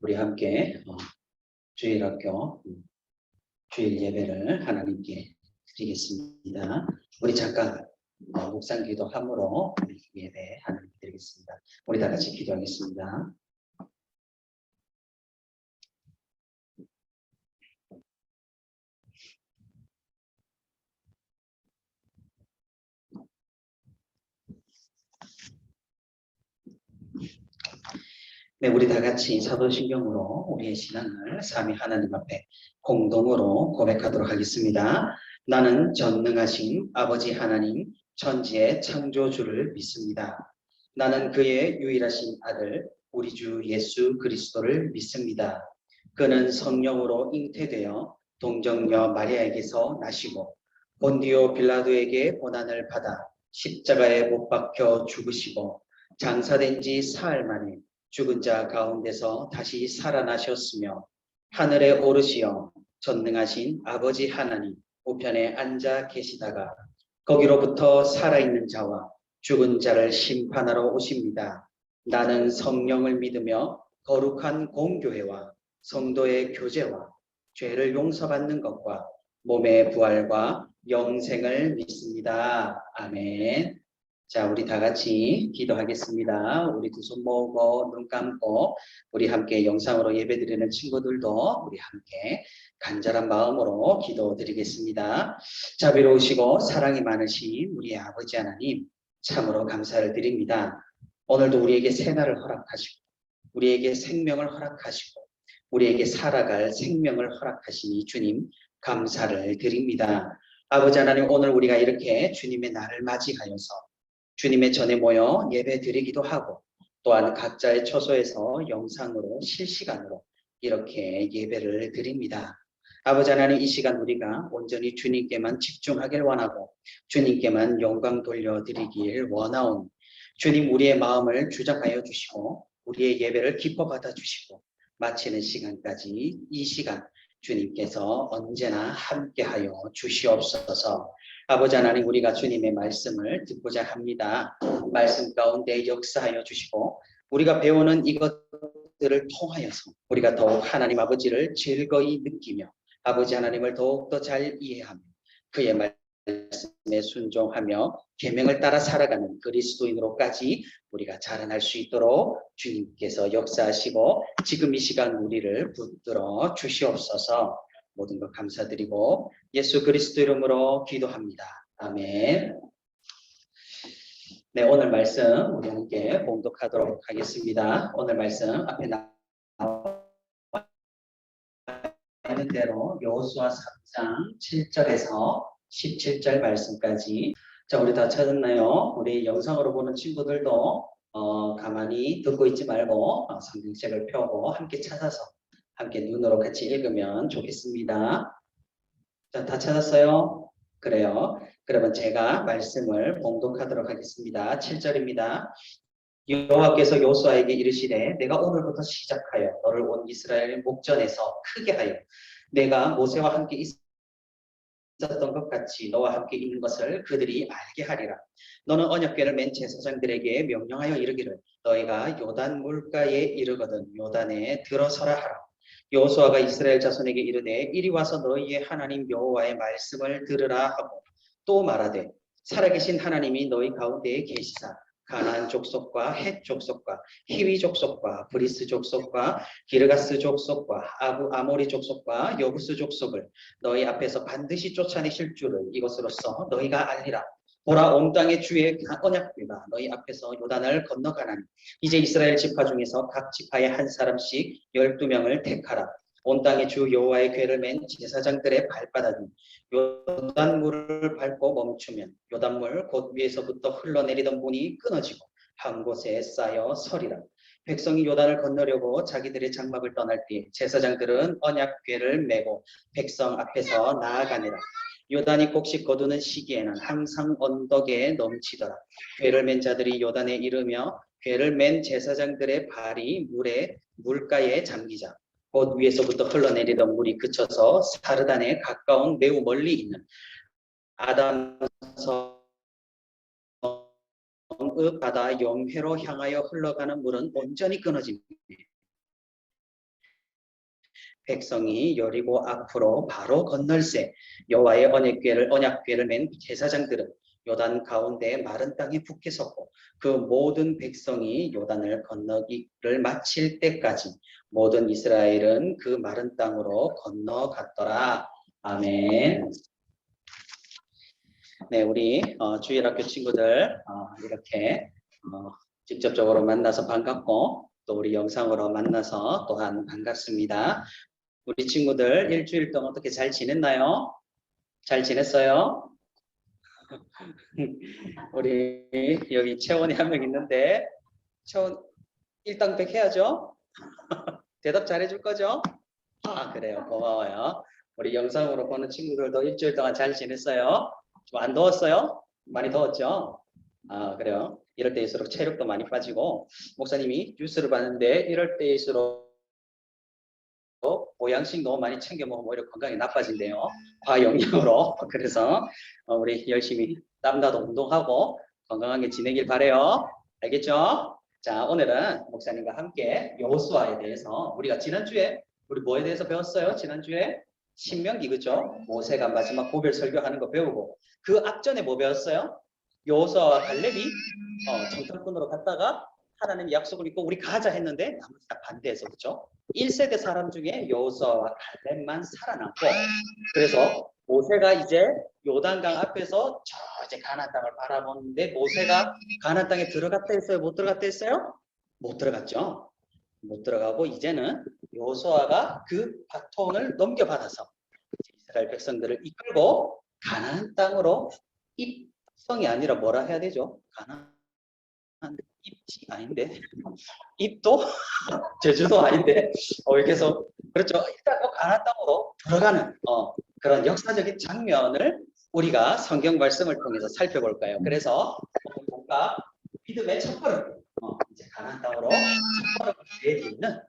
우리 함께 주일학교 주일 예배를 하나님께 드리겠습니다. 우리 잠깐 묵상 기도함으로 예배 하나님께 드리겠습니다. 우리 다 같이 기도하겠습니다. 네, 우리 다 같이 사도신경으로 우리의 신앙을 삼위 하나님 앞에 공동으로 고백하도록 하겠습니다. 나는 전능하신 아버지 하나님 천지의 창조주를 믿습니다. 나는 그의 유일하신 아들 우리 주 예수 그리스도를 믿습니다. 그는 성령으로 잉태되어 동정녀 마리아에게서 나시고 본디오 빌라도에게 고난을 받아 십자가에 못 박혀 죽으시고 장사된 지 사흘 만에 죽은 자 가운데서 다시 살아나셨으며 하늘에 오르시어 전능하신 아버지 하나님 우편에 앉아 계시다가 거기로부터 살아있는 자와 죽은 자를 심판하러 오십니다. 나는 성령을 믿으며 거룩한 공교회와 성도의 교제와 죄를 용서받는 것과 몸의 부활과 영생을 믿습니다. 아멘. 자, 우리 다 같이 기도하겠습니다. 우리 두 손 모으고 눈 감고 우리 함께 영상으로 예배드리는 친구들도 우리 함께 간절한 마음으로 기도드리겠습니다. 자비로우시고 사랑이 많으신 우리 아버지 하나님 참으로 감사를 드립니다. 오늘도 우리에게 새날을 허락하시고 우리에게 생명을 허락하시고 우리에게 살아갈 생명을 허락하시니 주님 감사를 드립니다. 아버지 하나님 오늘 우리가 이렇게 주님의 날을 맞이하여서 주님의 전에 모여 예배 드리기도 하고 또한 각자의 처소에서 영상으로 실시간으로 이렇게 예배를 드립니다. 아버지 하나님 이 시간 우리가 온전히 주님께만 집중하길 원하고 주님께만 영광 돌려드리길 원하오니 주님 우리의 마음을 주장하여 주시고 우리의 예배를 기뻐 받아주시고 마치는 시간까지 이 시간 주님께서 언제나 함께하여 주시옵소서. 아버지 하나님 우리가 주님의 말씀을 듣고자 합니다. 말씀 가운데 역사하여 주시고 우리가 배우는 이것들을 통하여서 우리가 더욱 하나님 아버지를 즐거이 느끼며 아버지 하나님을 더욱더 잘 이해하며 그의 말씀에 순종하며 계명을 따라 살아가는 그리스도인으로까지 우리가 자라날 수 있도록 주님께서 역사하시고 지금 이 시간 우리를 붙들어 주시옵소서. 모든 것 감사드리고 예수 그리스도 이름으로 기도합니다. 아멘. 네, 오늘 말씀 우리 함께 봉독하도록 하겠습니다. 오늘 말씀 앞에 나오는 대로 여호수아 3장 7절에서 17절 말씀까지. 자, 우리 다 찾았나요? 우리 영상으로 보는 친구들도 가만히 듣고 있지 말고 성경책을 펴고 함께 찾아서 함께 눈으로 같이 읽으면 좋겠습니다. 자, 다 찾았어요? 그래요. 그러면 제가 말씀을 봉독하도록 하겠습니다. 7절입니다. 여호와께서 여호수아에게 이르시되 내가 오늘부터 시작하여 너를 온 이스라엘 목전에서 크게 하여 내가 모세와 함께 있었던 것 같이 너와 함께 있는 것을 그들이 알게 하리라. 너는 언약궤를 맨 제사장들에게 명령하여 이르기를 너희가 요단 물가에 이르거든 요단에 들어서라 하라. 여호수아가 이스라엘 자손에게 이르되 이리 와서 너희의 하나님 여호와의 말씀을 들으라 하고 또 말하되 살아계신 하나님이 너희 가운데에 계시사 가나안 족속과 헷 족속과 히위 족속과 브리스 족속과 기르가스 족속과 아모리 족속과 여부스 족속을 너희 앞에서 반드시 쫓아내실 줄을 이것으로써 너희가 알리라. 보라 온 땅의 주의 언약궤가 너희 앞에서 요단을 건너가나니 이제 이스라엘 지파 중에서 각 지파에 한 사람씩 12명을 택하라. 온 땅의 주 여호와의 궤를 맨 제사장들의 발바닥이 요단물을 밟고 멈추면 요단물 곧 위에서부터 흘러내리던 문이 끊어지고 한 곳에 쌓여 서리라. 백성이 요단을 건너려고 자기들의 장막을 떠날 때 제사장들은 언약궤를 메고 백성 앞에서 나아가니라. 요단이 곡식 거두는 시기에는 항상 언덕에 넘치더라. 궤를 맨 자들이 요단에 이르며 궤를 맨 제사장들의 발이 물가에 잠기자 곧 위에서부터 흘러내리던 물이 그쳐서 사르단에 가까운 매우 멀리 있는 아담성의 바다 영회로 향하여 흘러가는 물은 온전히 끊어집니다. 백성이 여리고 앞으로 바로 건널새 여호와의 언약궤를 맨 제사장들은 요단 가운데 마른 땅에 붙게 섰고 그 모든 백성이 요단을 건너기를 마칠 때까지 모든 이스라엘은 그 마른 땅으로 건너갔더라. 아멘. 네, 우리 주일학교 친구들 이렇게 직접적으로 만나서 반갑고 또 우리 영상으로 만나서 또한 반갑습니다. 우리 친구들 일주일 동안 어떻게 잘 지냈나요? 잘 지냈어요? 우리 여기 채원이 한 명 있는데 채원 일당백 해야죠? 대답 잘해줄 거죠? 아, 그래요. 고마워요. 우리 영상으로 보는 친구들도 일주일 동안 잘 지냈어요? 좀 안 더웠어요? 많이 더웠죠? 아, 그래요. 이럴 때일수록 체력도 많이 빠지고 목사님이 뉴스를 봤는데 이럴 때일수록 보양식 너무 많이 챙겨 먹으면 오히려 건강이 나빠진대요. 과영양으로. 그래서 우리 열심히 땀나도 운동하고 건강하게 지내길 바래요. 알겠죠? 자, 오늘은 목사님과 함께 여호수아에 대해서 우리가 지난주에 우리 뭐에 대해서 배웠어요? 지난주에 신명기, 그죠? 모세가 마지막 고별 설교하는 거 배우고 그 앞전에 뭐 배웠어요? 여호수아와 갈렙이 정탐꾼으로 갔다가 하나님 약속을 믿고 우리 가자 했는데 나머지 다 반대해서, 그죠? 1세대 사람 중에 여호수아와 갈렙만 살아남고 그래서 모세가 이제 요단강 앞에서 저 이제 가나안 땅을 바라보는데 모세가 가나안 땅에 들어갔다 했어요? 못 들어갔다 했어요? 못 들어갔죠. 못 들어가고 이제는 여호수아가 그 바톤을 넘겨받아서 이스라엘 백성들을 이끌고 가나안 땅으로 입성이 아니라 뭐라 해야 되죠? 가나안 입지 아닌데 입도 제주도 아닌데 계속 그렇죠. 일단 가나안 땅으로 들어가는 그런 역사적인 장면을 우리가 성경 말씀을 통해서 살펴볼까요? 그래서 뭔가 믿음의 첫걸음 이제 가나안 땅으로 첫걸음을 내딛는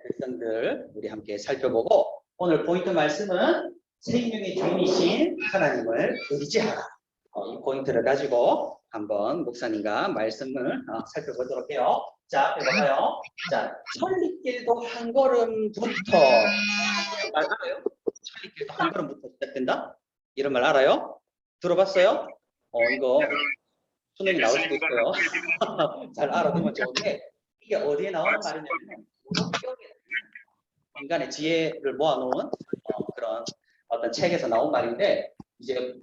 백성들 우리 함께 살펴보고 오늘 포인트 말씀은 생명의 주인이신 하나님을 의지하라. 이 포인트를 가지고 한번 목사님과 말씀을 살펴보도록 해요. 자, 해봐요. 자, 천리길도 한 걸음부터 알아요? 천리길도 한 걸음부터 시작된다? 이런 말 알아요? 들어봤어요? 이거 수능이 나올 수도 있어요. 잘 알아두면 좋은데 이게 어디에 나오는 말이냐면 인간의 지혜를 모아놓은 그런 어떤 책에서 나온 말인데 이제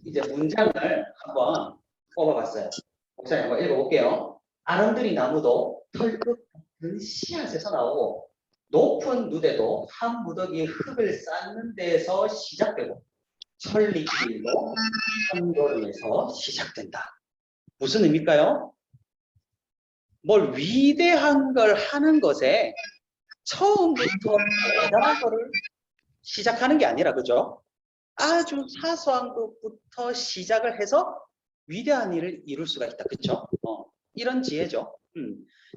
이제 문장을 한번 뽑아봤어요. 목사님 한번 읽어볼게요. 아름드리 나무도 털끝 씨앗에서 나오고 높은 누대도 한 무더기 흙을 쌓는 데에서 시작되고 천리길도 한 걸음에서 시작된다. 무슨 의미일까요? 뭘 위대한 걸 하는 것에 처음부터 대단한 거를 시작하는 게 아니라, 그죠? 아주 사소한 것부터 시작을 해서 위대한 일을 이룰 수가 있다. 그렇죠? 이런 지혜죠.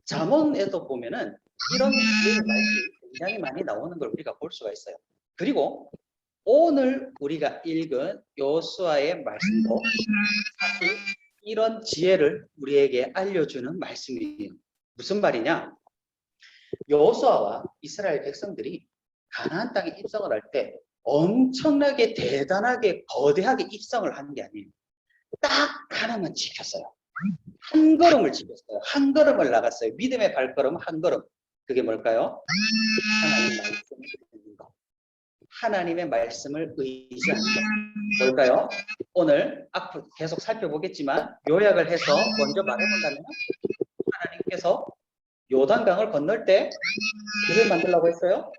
잠언에도 보면은 이런 지혜의 말씀이 굉장히 많이 나오는 걸 우리가 볼 수가 있어요. 그리고 오늘 우리가 읽은 여호수아의 말씀도 사실 이런 지혜를 우리에게 알려주는 말씀이에요. 무슨 말이냐? 여호수아와 이스라엘 백성들이 가나안 땅에 입성을 할 때 엄청나게 대단하게 거대하게 입성을 하는 게 아니에요. 딱 하나만 지켰어요. 한 걸음을 지켰어요. 한 걸음을 나갔어요. 믿음의 발걸음 한 걸음. 그게 뭘까요? 하나님 말씀을 듣는 것. 하나님의 말씀을 의지하는 것. 뭘까요? 오늘 앞으로 계속 살펴보겠지만 요약을 해서 먼저 말해본다면 하나님께서 요단강을 건널 때 길을 만들라고 했어요?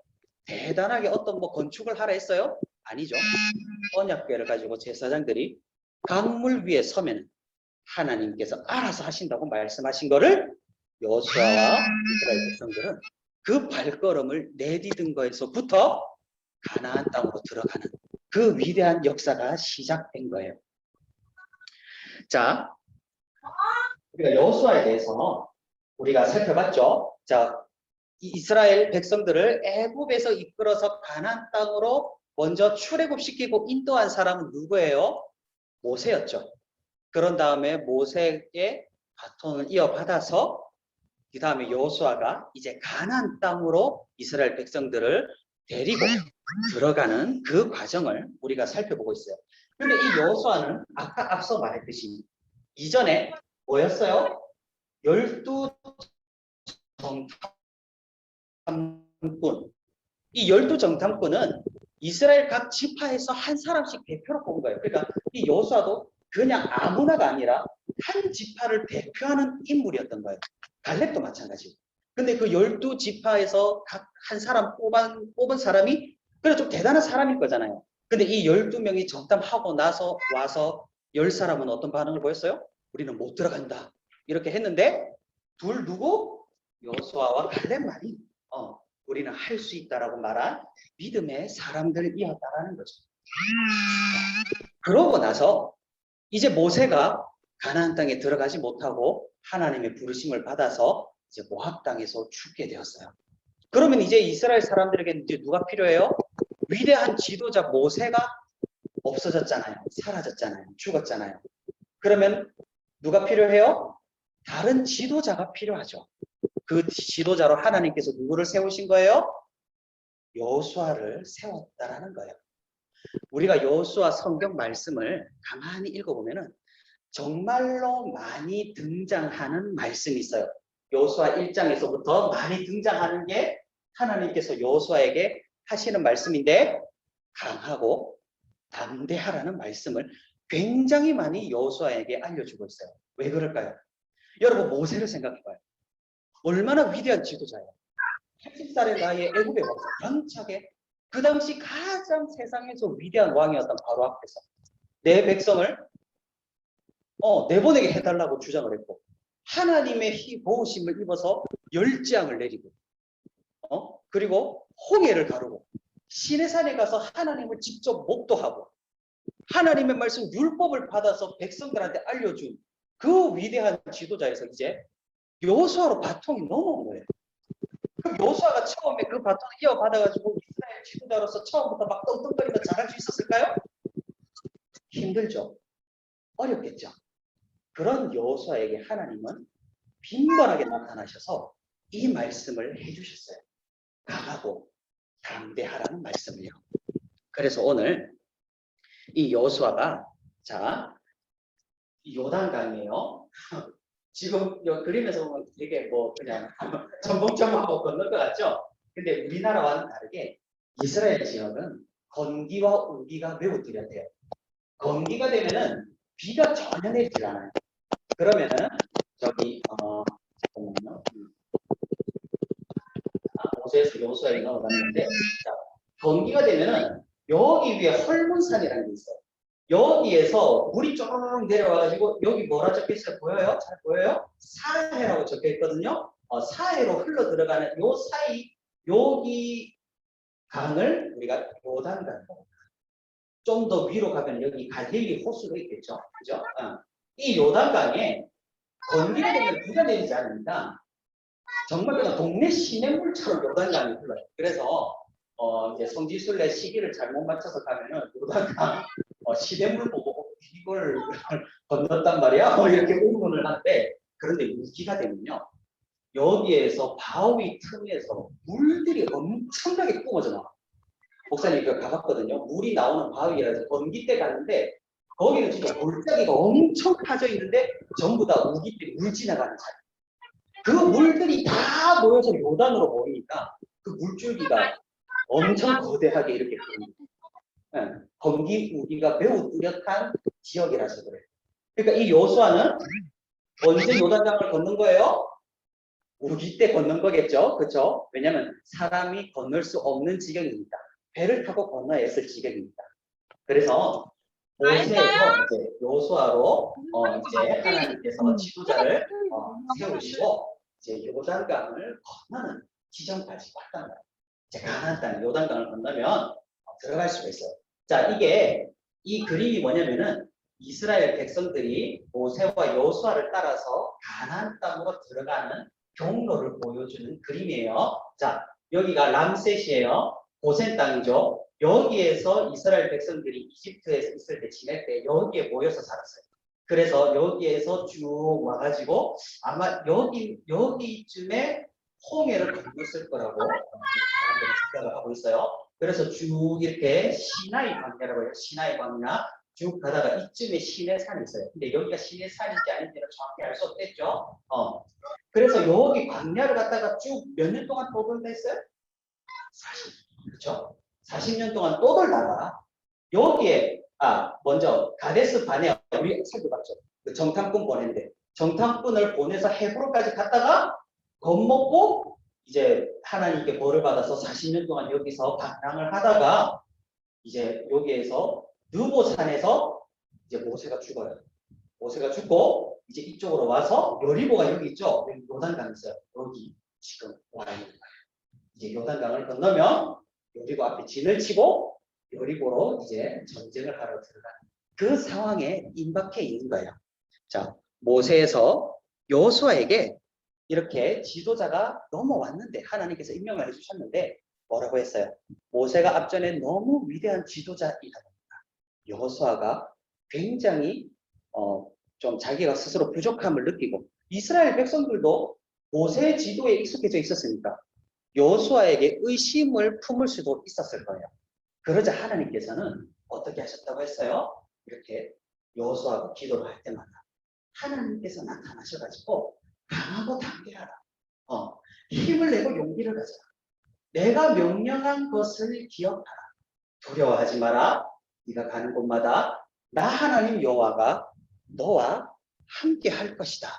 대단하게 어떤 건축을 하라 했어요? 아니죠. 언약궤를 가지고 제사장들이 강물 위에 서면 하나님께서 알아서 하신다고 말씀하신 거를 여호수아와 이스라엘 백성들은 그 발걸음을 내디딘 거에서부터 가나안 땅으로 들어가는 그 위대한 역사가 시작된 거예요. 자, 우리가 여호수아에 대해서 우리가 살펴봤죠. 자, 이스라엘 백성들을 애굽에서 이끌어서 가나안 땅으로 먼저 출애굽시키고 인도한 사람은 누구예요? 모세였죠. 그런 다음에 모세의 바톤을 이어받아서 그 다음에 여호수아가 이제 가나안 땅으로 이스라엘 백성들을 데리고 들어가는 그 과정을 우리가 살펴보고 있어요. 근데 이 여호수아는 아까 앞서 말했듯이 이전에 뭐였어요? 12 정탐꾼. 이 12 정탐꾼은 이스라엘 각 지파에서 한 사람씩 대표로 뽑은 거예요. 그러니까 이 여호수아도 그냥 아무나가 아니라 한 지파를 대표하는 인물이었던 거예요. 갈렙도 마찬가지고. 근데 그 12 지파에서 각 한 사람 뽑은 사람이 그래 좀 대단한 사람일 거잖아요. 근데 이 12명이 정탐하고 나서 와서 10사람은 어떤 반응을 보였어요? 우리는 못 들어간다. 이렇게 했는데 둘 누구? 여호수아와 갈렙만이 우리는 할 수 있다라고 말한 믿음의 사람들이었다라는 거죠. 그러고 나서 이제 모세가 가나안 땅에 들어가지 못하고 하나님의 부르심을 받아서 이제 모압 땅에서 죽게 되었어요. 그러면 이제 이스라엘 사람들에게 이제 누가 필요해요? 위대한 지도자 모세가 없어졌잖아요. 사라졌잖아요. 죽었잖아요. 그러면 누가 필요해요? 다른 지도자가 필요하죠. 그 지도자로 하나님께서 누구를 세우신 거예요? 여호수아를 세웠다라는 거예요. 우리가 여호수아 성경 말씀을 가만히 읽어보면은 정말로 많이 등장하는 말씀이 있어요. 여호수아 1장에서부터 많이 등장하는 게 하나님께서 여호수아에게 하시는 말씀인데 강하고 담대하라는 말씀을 굉장히 많이 여호수아에게 알려주고 있어요. 왜 그럴까요? 여러분 모세를 생각해봐요. 얼마나 위대한 지도자예요. 80살의 나이에 애굽에 와서 연차게 그 당시 가장 세상에서 위대한 왕이었던 바로 앞에서 내 백성을 내보내게 해달라고 주장을 했고 하나님의 도우심을 입어서 열지향을 내리고 그리고 홍해를 가르고 시내산에 가서 하나님을 직접 목도하고 하나님의 말씀 율법을 받아서 백성들한테 알려준 그 위대한 지도자에서 이제 여호수아로 바통이 넘어온 거예요. 그 여호수아가 처음에 그 바통을 이어받아가지고 이스라엘 지도자로서 처음부터 막 떵떵거리며 잘할 수 있었을까요? 힘들죠. 어렵겠죠. 그런 여호수아에게 하나님은 빈번하게 나타나셔서 이 말씀을 해주셨어요. 강하고 담대하라는 말씀을요. 그래서 오늘 이 여호수아가 자 요단강이에요. 지금 그림에서 보면 되게 뭐 그냥 첨벙첨벙하고 건널 것 같죠? 근데 우리나라와는 다르게 이스라엘 지역은 건기와 우기가 매우 뚜렷해요. 건기가 되면은 비가 전혀 내리지 않아요. 그러면은 저기 잠깐만요. 모세에서 여호수아에 넘어갔는데 자, 건기가 되면은 여기 위에 헐문산이라는 게 있어요. 여기에서 물이 쪼르륵 내려와가지고 여기 뭐라 적혀있어요? 보여요? 잘 보여요? 사해라고 적혀있거든요. 사해로 흘러 들어가는 요 사이 여기 강을 우리가 요단강이라고 좀 더 위로 가면 여기 갈릴리 호수가 있겠죠. 그죠? 이 요단강에 건기가 되면 비가 내리지 않습니다. 정말 그냥 동네 시냇물처럼 요단강이 흘러요. 그래서 이제 성지순례 시기를 잘못 맞춰서 가면은 요단강 시냇물 보고 이걸 건넜단 말이야. 이렇게 의문을 하는데 그런데 우기가 되면요. 여기에서 바위 틈에서 물들이 엄청나게 뿜어져 나와요. 목사님 그거 가봤거든요. 물이 나오는 바위라서 건기 때 갔는데 거기는 진짜 골짜기가 엄청 파져 있는데 전부 다 우기 때 물 지나가는 자리. 그 물들이 다 모여서 요단으로 모이니까 그 물줄기가 엄청 거대하게 이렇게 흐릅니다. 건기 우기가 매우 뚜렷한 지역이라서 그래요. 그러니까 이 여호수아는 언제 요단강을 걷는 거예요? 우기 때 걷는 거겠죠. 그렇죠? 왜냐하면 사람이 건널 수 없는 지경이니까. 배를 타고 건너야 했을 지경입니다. 그래서 모세에서 이제 여호수아로 이제 하나님께서 지도자를 세우시고 이제 요단강을 건너는 지점까지 왔단 말이에요. 이제 가나안 땅 요단강을 건너면 들어갈 수가 있어요. 자, 이게 이 그림이 뭐냐면은 이스라엘 백성들이 모세와 여호수아를 따라서 가나안 땅으로 들어가는 경로를 보여주는 그림이에요. 자, 여기가 람셋이에요. 고센 땅이죠. 여기에서 이스라엘 백성들이 이집트에 있을 때 지낼 때 여기에 모여서 살았어요. 그래서 여기에서 쭉 와가지고 아마 여기쯤에 홍해를 건넜을 거라고 사람들은 생각을 하고 있어요. 그래서 쭉 이렇게 시나이 광야라고 해요. 시나이 광야 쭉 가다가 이쯤에 시내산이 있어요. 근데 여기가 시내산인지 아닌지는 정확히 알 수 없겠죠. 그래서 여기 광야를 갖다가 쭉 몇 년 동안 떠돌다 했어요? 40, 그렇죠? 40년 동안 떠돌다가 여기에 먼저 가데스 바네아 우리 살펴봤죠. 그 정탐꾼 보냈는데 정탐꾼을 보내서 헤브론까지 갔다가 겁먹고 이제 하나님께 벌을 받아서 40년 동안 여기서 방랑을 하다가 이제 여기에서 느보산에서 이제 모세가 죽어요. 모세가 죽고 이제 이쪽으로 와서 여리고가 여기 있죠. 여기 요단강 있어요. 여기 지금 와 있는 거예요. 이제 요단강을 건너면 여리고 앞에 진을 치고 여리고로 이제 전쟁을 하러 들어가는 그 상황에 임박해 있는 거예요. 자, 모세에서 여호수아에게 이렇게 지도자가 넘어왔는데 하나님께서 임명을 해주셨는데 뭐라고 했어요? 모세가 앞전에 너무 위대한 지도자이다 보니까 여호수아가 굉장히 좀 자기가 스스로 부족함을 느끼고 이스라엘 백성들도 모세의 지도에 익숙해져 있었으니까 여호수아에게 의심을 품을 수도 있었을 거예요. 그러자 하나님께서는 어떻게 하셨다고 했어요? 이렇게 여호수아가 기도를 할 때마다 하나님께서 나타나셔가지고 강하고 담대하라. 힘을 내고 용기를 가져라. 내가 명령한 것을 기억하라. 두려워하지 마라. 네가 가는 곳마다 나 하나님 여호와가 너와 함께 할 것이다.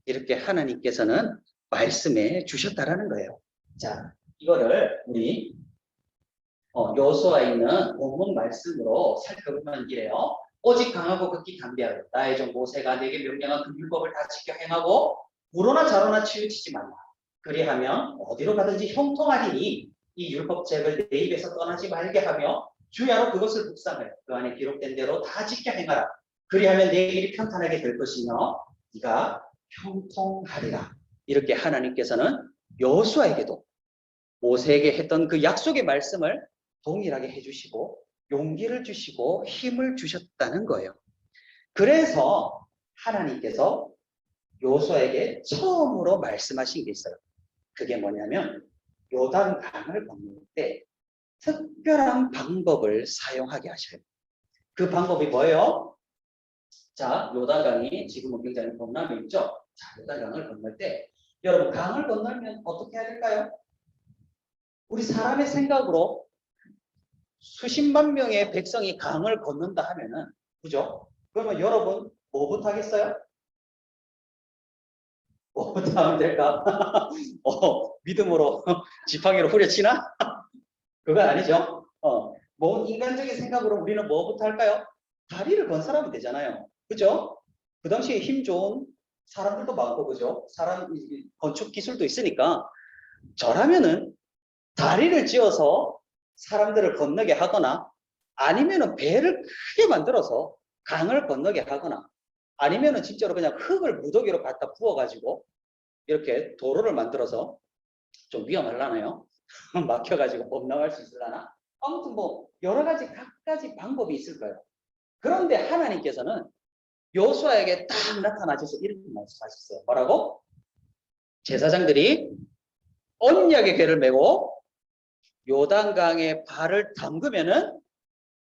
이렇게 하나님께서는 말씀해 주셨다라는 거예요. 자, 이거를 우리 여호수아에 있는 본문 말씀으로 살펴보면 이래요. 오직 강하고 극히 담대하고 나의 종 모세가 내게 명령한 그 율법을 다 지켜 행하고 불호나 자로나 치우치지 말라. 그리하면 어디로 가든지 형통하리니 이 율법책을 내 입에서 떠나지 말게 하며 주야로 그것을 묵상하여 그 안에 기록된 대로 다 지켜 행하라. 그리하면 내 일이 평탄하게 될 것이며 네가 형통하리라. 이렇게 하나님께서는 여호수아에게도 모세에게 했던 그 약속의 말씀을 동일하게 해주시고 용기를 주시고 힘을 주셨다는 거예요. 그래서 하나님께서 여호수아에게 처음으로 말씀하신 게 있어요. 그게 뭐냐면 요단강을 건널 때 특별한 방법을 사용하게 하셔요. 그 방법이 뭐예요? 자, 요단강이 지금은 굉장히 동남에 있죠. 자, 요단강을 건널 때 여러분 강을 건널면 어떻게 해야 될까요? 우리 사람의 생각으로 수십만 명의 백성이 강을 건넌다 하면은 그죠? 그러면 여러분 뭐부터 하겠어요? 뭐부터 하면 될까? 믿음으로 지팡이로 후려치나? 그건 아니죠. 뭐 인간적인 생각으로 우리는 뭐부터 할까요? 다리를 건설하면 되잖아요. 그죠? 그 당시에 힘 좋은 사람들도 많고 그죠? 건축 기술도 있으니까 저라면은 다리를 지어서 사람들을 건너게 하거나 아니면은 배를 크게 만들어서 강을 건너게 하거나 아니면은 진짜로 그냥 흙을 무더기로 갖다 부어가지고 이렇게 도로를 만들어서 좀 위험하려나요? 막혀가지고 못 나갈 수 있으려나? 아무튼 뭐 여러 가지 각가지 방법이 있을 거예요. 그런데 하나님께서는 여호수아에게 딱 나타나셔서 이렇게 말씀하셨어요. 뭐라고? 제사장들이 언약의 궤를 메고 요단강에 발을 담그면은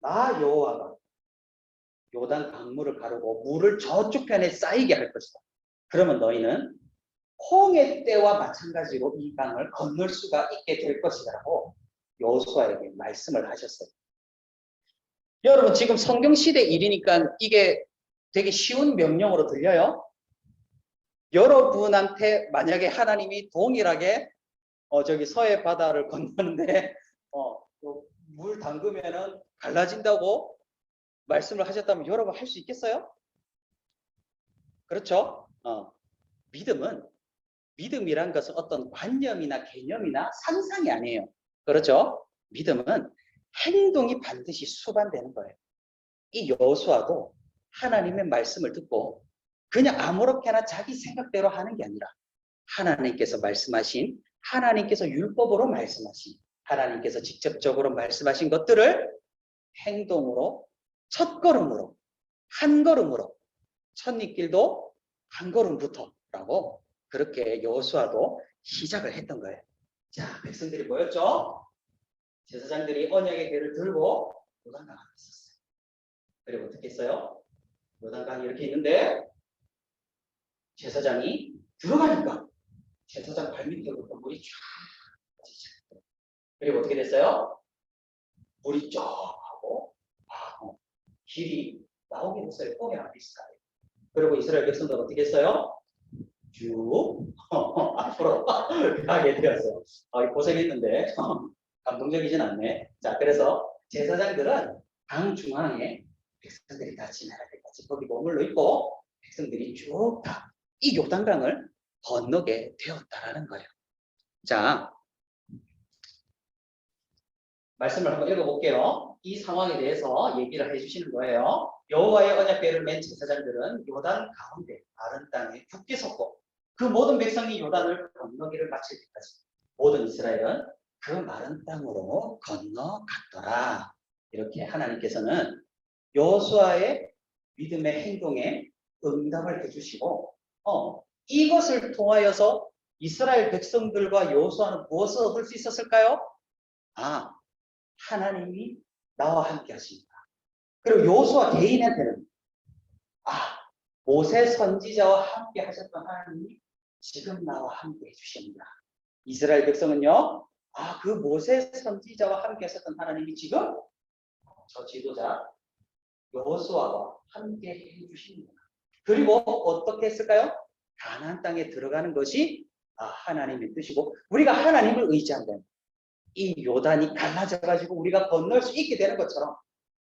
나 여호와가 요단 강물을 가르고 물을 저쪽 편에 쌓이게 할 것이다. 그러면 너희는 홍해 때와 마찬가지로 이 강을 건널 수가 있게 될 것이라고 여호수아에게 말씀을 하셨어요. 여러분 지금 성경시대 일이니까 이게 되게 쉬운 명령으로 들려요. 여러분한테 만약에 하나님이 동일하게 저기 서해 바다를 건너는데 물 담그면은 갈라진다고 말씀을 하셨다면 여러분 할 수 있겠어요? 그렇죠? 믿음이란 것은 어떤 관념이나 개념이나 상상이 아니에요. 그렇죠? 믿음은 행동이 반드시 수반되는 거예요. 이 여호수아도 하나님의 말씀을 듣고 그냥 아무렇게나 자기 생각대로 하는 게 아니라 하나님께서 말씀하신 하나님께서 율법으로 말씀하신 하나님께서 직접적으로 말씀하신 것들을 행동으로 첫 걸음으로 한 걸음으로 첫입길도 한 걸음부터라고 그렇게 여호수아도 시작을 했던 거예요. 자, 백성들이 모였죠? 제사장들이 언약의궤를 들고 요단강 앞에 있었어요. 그리고 어떻게 했어요? 요단강이 이렇게 있는데 제사장이 들어가니까 제사장 발밑으로부터 물이 쫙 빠지죠. 그리고 어떻게 됐어요? 물이 쫙 하고 길이 나오게 됐어요. 포기하는 이스라엘. 그리고 이스라엘 백성들은 어떻게 했어요? 쭉 앞으로 가게 되었어요. 고생했는데 감동적이진 않네. 자, 그래서 제사장들은 강 중앙에 백성들이 다 지나갈 때까지 거기 머물러 있고 백성들이 쭉 다 이 요단강을 건너게 되었다라는 거예요. 자, 말씀을 한번 읽어볼게요. 이 상황에 대해서 얘기를 해주시는 거예요. 여호와의 언약궤를 맨 제사장들은 요단 가운데 마른 땅에 굳게 섰고 그 모든 백성이 요단을 건너기를 마칠 때까지 모든 이스라엘은 그 마른 땅으로 건너갔더라. 이렇게 하나님께서는 여호수아의 믿음의 행동에 응답을 해주시고 이것을 통하여서 이스라엘 백성들과 여호수아는 무엇을 얻을 수 있었을까요? 하나님이 나와 함께 하십니다. 그리고 여호수아 개인한테는 모세 선지자와 함께 하셨던 하나님이 지금 나와 함께 해주십니다. 이스라엘 백성은요, 그 모세 선지자와 함께 하셨던 하나님이 지금 저 지도자 여호수아와 함께 해주십니다. 그리고 어떻게 했을까요? 가나안 땅에 들어가는 것이 하나님의 뜻이고 우리가 하나님을 의지한다면 이 요단이 갈라져가지고 우리가 건널 수 있게 되는 것처럼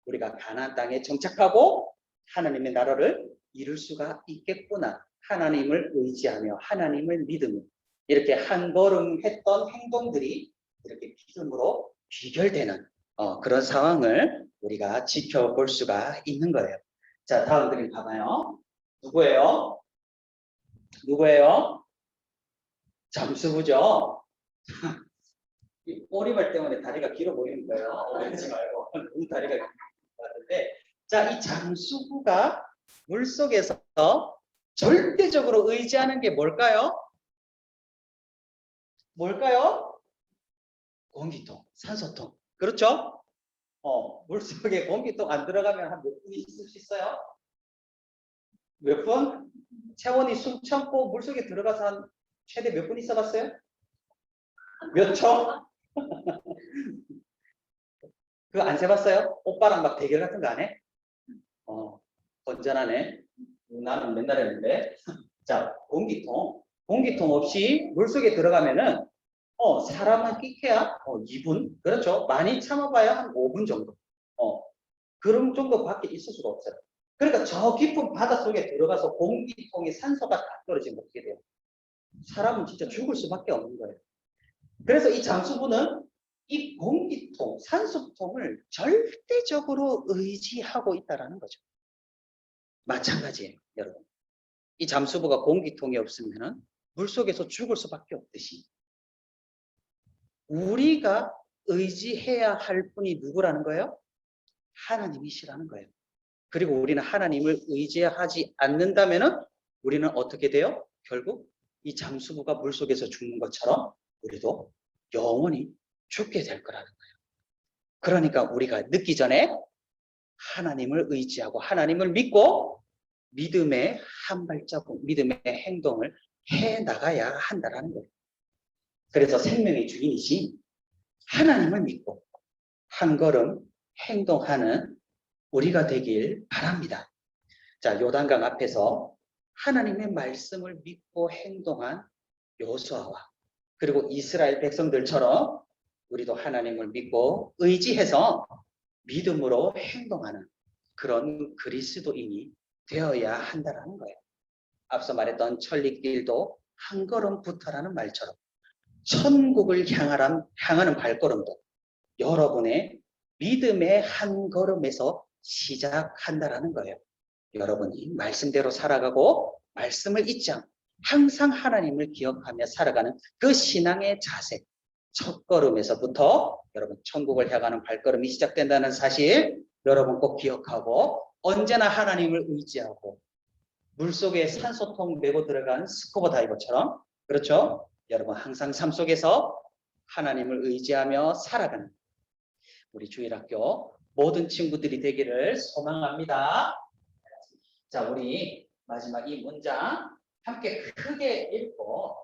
우리가 가나안 땅에 정착하고 하나님의 나라를 이룰 수가 있겠구나. 하나님을 의지하며 하나님을 믿으며 이렇게 한 걸음 했던 행동들이 이렇게 믿음으로 귀결되는 그런 상황을 우리가 지켜볼 수가 있는 거예요. 자, 다음 그림 봐봐요. 누구예요? 누구예요? 잠수부죠. 이 오리발 때문에 다리가 길어 보이는 거예요. 그러지 말고 너무 다리가 길어 보이는데, 자, 이 잠수부가 물 속에서 절대적으로 의지하는 게 뭘까요? 뭘까요? 공기통, 산소통. 그렇죠? 물속에 공기통 안 들어가면 한 몇 분 있을 수 있어요? 몇 분? 채원이 숨 참고 물속에 들어가서 한 최대 몇 분 있어 봤어요? 몇 초? 그거 안 세봤어요? 오빠랑 막 대결 같은 거 안 해? 건전하네. 나는 맨날 했는데. 자, 공기통. 공기통 없이 물속에 들어가면은, 사람은 끼케야 2분. 그렇죠. 많이 참아봐야 한 5분 정도. 그런 정도밖에 있을 수가 없어요. 그러니까 저 깊은 바닷속에 들어가서 공기통에 산소가 다 떨어지면 어떻게 돼요? 사람은 진짜 죽을 수밖에 없는 거예요. 그래서 이 잠수부는 이 공기통, 산소통을 절대적으로 의지하고 있다는 거죠. 마찬가지예요, 여러분. 이 잠수부가 공기통이 없으면 물속에서 죽을 수밖에 없듯이 우리가 의지해야 할 분이 누구라는 거예요? 하나님이시라는 거예요. 그리고 우리는 하나님을 의지하지 않는다면 우리는 어떻게 돼요? 결국 이 잠수부가 물속에서 죽는 것처럼 우리도 영원히 죽게 될 거라는 거예요. 그러니까 우리가 늦기 전에 하나님을 의지하고 하나님을 믿고 믿음의 한 발자국, 믿음의 행동을 해 나가야 한다는 거예요. 그래서 생명의 주인이신 하나님을 믿고 한 걸음 행동하는 우리가 되길 바랍니다. 자, 요단강 앞에서 하나님의 말씀을 믿고 행동한 여호수아와 그리고 이스라엘 백성들처럼 우리도 하나님을 믿고 의지해서 믿음으로 행동하는 그런 그리스도인이 되어야 한다는 거예요. 앞서 말했던 천리길도 한 걸음부터라는 말처럼 천국을 향하는 발걸음도 여러분의 믿음의 한 걸음에서 시작한다라는 거예요. 여러분이 말씀대로 살아가고 말씀을 잊지 않고 항상 하나님을 기억하며 살아가는 그 신앙의 자세, 첫 걸음에서부터 여러분 천국을 향하는 발걸음이 시작된다는 사실 여러분 꼭 기억하고 언제나 하나님을 의지하고 물속에 산소통 메고 들어간 스쿠버 다이버처럼 그렇죠? 여러분 항상 삶 속에서 하나님을 의지하며 살아가는 우리 주일학교 모든 친구들이 되기를 소망합니다. 자, 우리 마지막 이 문장 함께 크게 읽고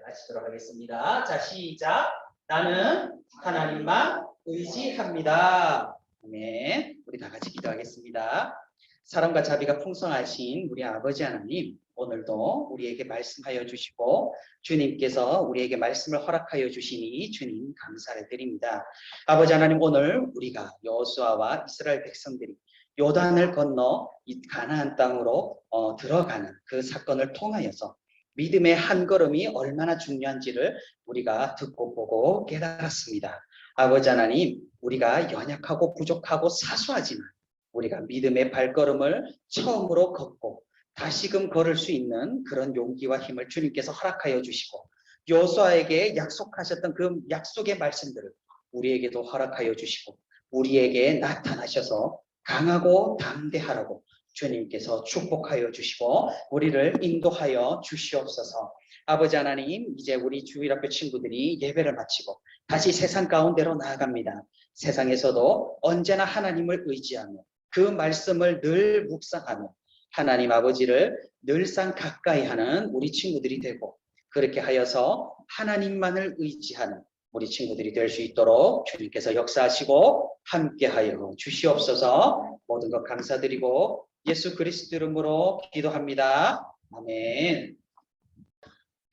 마치도록 하겠습니다. 자, 시작. 나는 하나님만 의지합니다. 아멘. 우리 다 같이 기도하겠습니다. 사랑과 자비가 풍성하신 우리 아버지 하나님, 오늘도 우리에게 말씀하여 주시고 주님께서 우리에게 말씀을 허락하여 주시니 주님 감사를 드립니다. 아버지 하나님, 오늘 우리가 여호수아와 이스라엘 백성들이 요단을 건너 이 가나안 땅으로 들어가는 그 사건을 통하여서 믿음의 한 걸음이 얼마나 중요한지를 우리가 듣고 보고 깨달았습니다. 아버지 하나님, 우리가 연약하고 부족하고 사소하지만 우리가 믿음의 발걸음을 처음으로 걷고 다시금 걸을 수 있는 그런 용기와 힘을 주님께서 허락하여 주시고 여호수아에게 약속하셨던 그 약속의 말씀들을 우리에게도 허락하여 주시고 우리에게 나타나셔서 강하고 담대하라고 주님께서 축복하여 주시고 우리를 인도하여 주시옵소서. 아버지 하나님, 이제 우리 주일학교 친구들이 예배를 마치고 다시 세상 가운데로 나아갑니다. 세상에서도 언제나 하나님을 의지하며 그 말씀을 늘 묵상하며 하나님 아버지를 늘상 가까이 하는 우리 친구들이 되고 그렇게 하여서 하나님만을 의지하는 우리 친구들이 될 수 있도록 주님께서 역사하시고 함께하여 주시옵소서. 모든 것 감사드리고 예수 그리스도 이름으로 기도합니다. 아멘.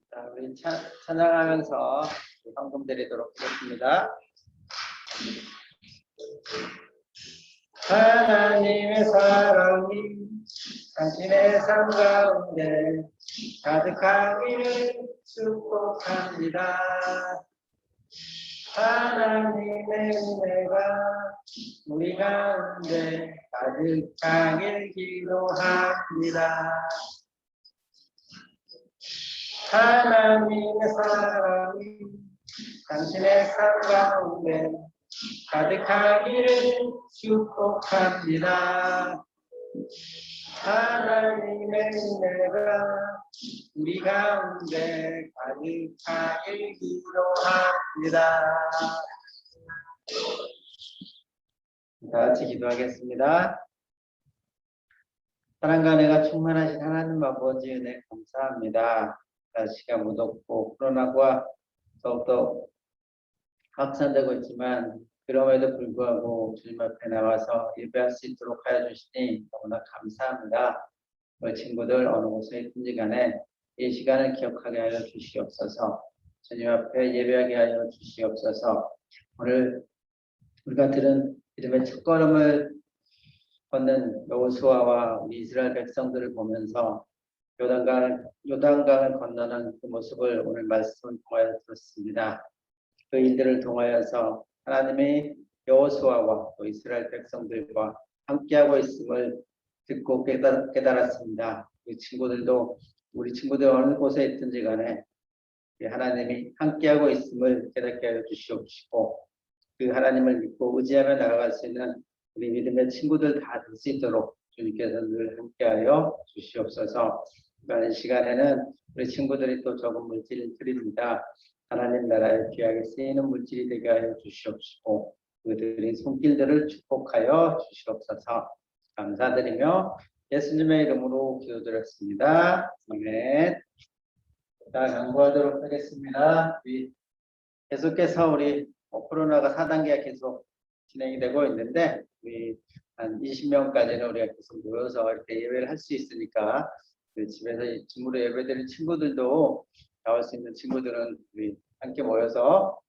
자, 우리 찬양하면서 헌금 드리도록 하겠습니다. 하나님의 사랑이 당신의 삶 가운데 가득하기를 축복합니다. 하나님의 은혜가 우리 가운데 가득하길 기도합니다. 하나님의 사랑이 당신의 삶 가운데 가득하기를 축복합니다. 하나님의 은혜가 우리 가운데 가득하길 기도합니다. 다 같이 기도하겠습니다. 사랑과 은혜가 충만하신 하나님 아버지 은혜 감사합니다. 날씨가 무덥고 코로나가 더욱더 확산되고 있지만 그럼에도 불구하고 주님 앞에 나와서 예배할 수 있도록 하여 주시니 너무나 감사합니다. 우리 친구들 어느 곳에 있든지 간에 이 시간을 기억하게 하여 주시옵소서. 주님 앞에 예배하게 하여 주시옵소서. 오늘 우리가 들은 믿음의 첫걸음을 걷는 여호수아와 우리 이스라엘 백성들을 보면서 요단강을 건너는 그 모습을 오늘 말씀을 통하여 들었습니다. 그 일들을 통하여서 하나님이 여호수아와 또 이스라엘 백성들과 함께하고 있음을 듣고 깨달았습니다. 우리 친구들 어느 곳에 있든지 간에 하나님이 함께하고 있음을 깨닫게 하여 주시옵시고 그 하나님을 믿고 의지하며 나아갈 수 있는 우리 믿음의 친구들 다 될 수 있도록 주님께서 늘 함께하여 주시옵소서. 이번 시간에는 우리 친구들이 또 적은 물질을 드립니다. 하나님 나라에 귀하게 쓰이는 물질이 되게 하여 주시옵시고 그들의 손길들을 축복하여 주시옵소서. 감사드리며 예수님의 이름으로 기도드렸습니다. 아멘. 자, 강구하도록 하겠습니다. 계속해서 우리 코로나가 4단계가 계속 진행이 되고 있는데 우리 한 20명까지는 우리가 계속 모여서 이렇게 예배를 할 수 있으니까 집에서 집으로 예배드린 친구들도 나올 수 있는 친구들은 우리 함께 모여서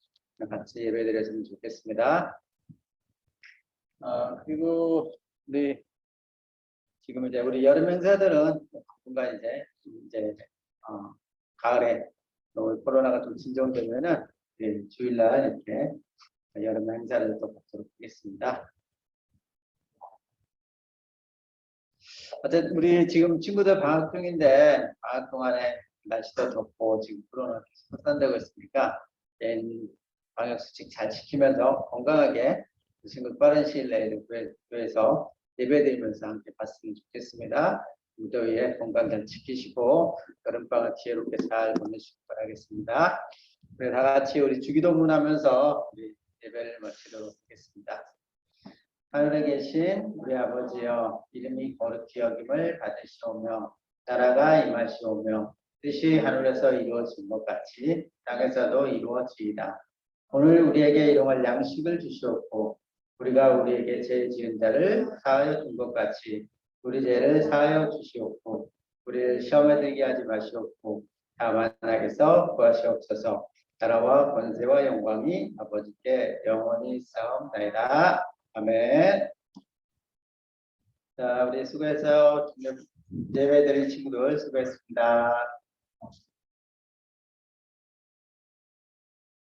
같이 예배드렸으면 좋겠습니다. 그리고 우리 지금 이제 우리 여름 행사들은 당분간 이제 가을에 코로나가 좀 진정되면은 주일날 이렇게 여름 행사를 또 갖도록 하겠습니다. 어쨌든 우리 지금 친구들 방학 중인데 방학 동안에 날씨도 덥고 지금 코로나 확산되고 있으니까 방역 수칙 잘 지키면서 건강하게 친구 빠른 시일 내에 교회에서 예배드리면서 함께 봤으면 좋겠습니다. 무더위에 건강 지키시고 여름방학 지혜롭게 잘 보내시기 바라겠습니다. 우리 다 같이 우리 주기도문 하면서 우리 예배를 마치도록 하겠습니다. 하늘에 계신 우리 아버지여, 이름이 거룩히 여김을 받으시오며 나라가 임하시오며 뜻이 하늘에서 이루어진 것 같이 땅에서도 이루어지이다. 오늘 우리에게 일용할 양식을 주시옵고 우리가 우리에게 죄 지은 자를 사하여 준 것 같이 우리 죄를 사하여 주시옵고 우리를 시험에 들게 하지 마시옵고 다만 악에서 구하시옵소서. 나라와 권세와 영광이 아버지께 영원히 있사옵나이다. 아멘. 자, 우리 수고해서 예배 드린 친구들 수고했습니다.